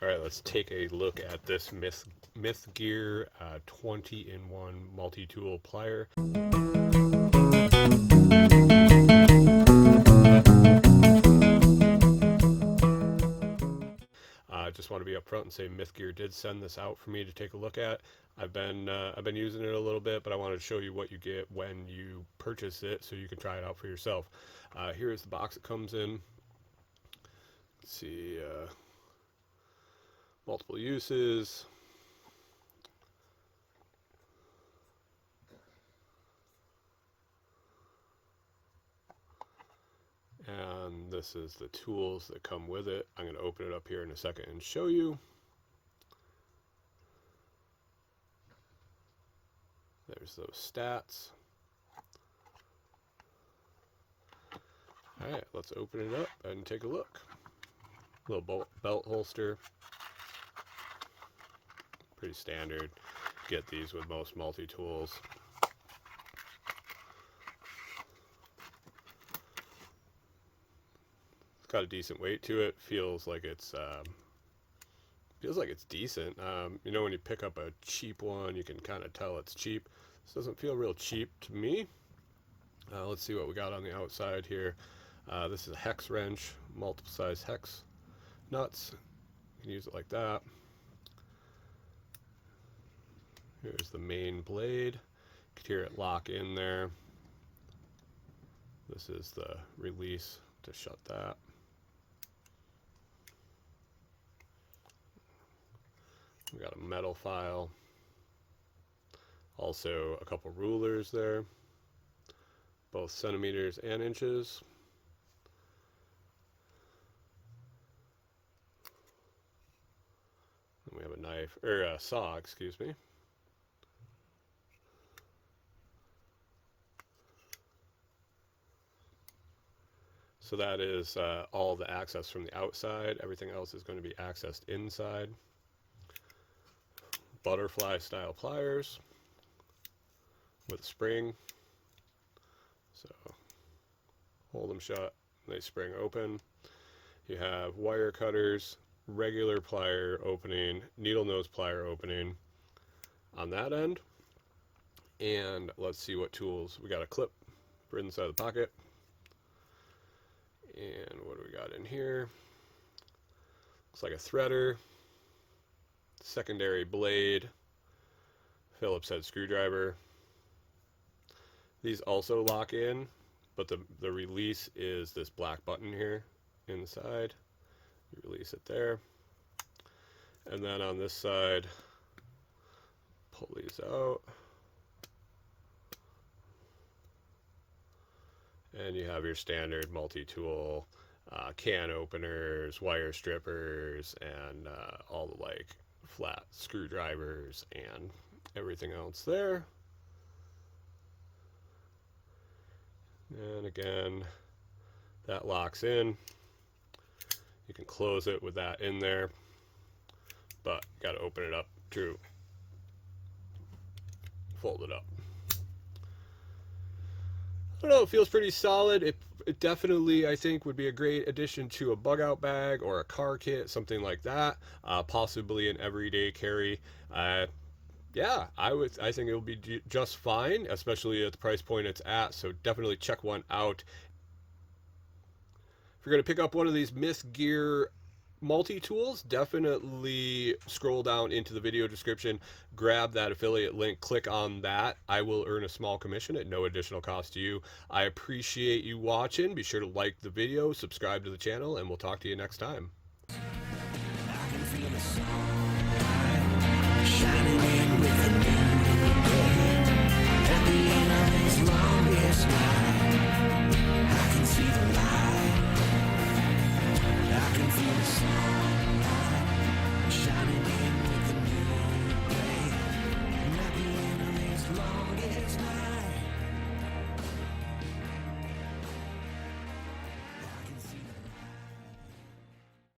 All right, let's take a look at this Myth Gear 20-in-1 multi-tool plier. I just want to be upfront and say Myth Gear did send this out for me to take a look at. I've been using it a little bit, but I wanted to show you what you get when you purchase it, so you can try it out for yourself. Here's the box it comes in. Let's see, multiple uses. And this is the tools that come with it. I'm going to open it up here in a second and show you. There's those stats. Alright, let's open it up and take a look. Little belt holster. Pretty standard. Get these with most multi-tools. It's got a decent weight to it. Feels like it's decent. You know, when you pick up a cheap one, you can kind of tell it's cheap. This doesn't feel real cheap to me. Let's see what we got on the outside here. This is a hex wrench, multiple size hex nuts. You can use it like that. Here's the main blade. You can hear it lock in there. This is the release to shut that. We got a metal file. Also a couple rulers there, both centimeters and inches. And we have a knife, or a saw, excuse me. So that is all the access from the outside. Everything else is going to be accessed inside. Butterfly style pliers with a spring. So hold them shut, they spring open. You have wire cutters, regular plier opening, needle nose plier opening on that end. And let's see what tools. We got a clip for inside the pocket. And what do we got in here? Looks like a threader, secondary blade, Phillips head screwdriver. These also lock in, but the release is this black button here inside. You release it there. And then on this side, pull these out. And you have your standard multi-tool can openers, wire strippers, and all the like flat screwdrivers and everything else there. And again, that locks in. You can close it with that in there, but you got to open it up to fold it up. I don't know, it feels pretty solid. It definitely, I think, would be a great addition to a bug out bag or a car kit, something like that. Possibly an everyday carry. Yeah, I think it will be just fine, especially at the price point it's at. So definitely check one out. If you're going to pick up one of these Myth Gear multi-tools, definitely scroll down into the video description, grab that affiliate link, click on that. I will earn a small commission at no additional cost to you. I appreciate you watching. Be sure to like the video, subscribe to the channel, and we'll talk to you next time. I can feel the sun.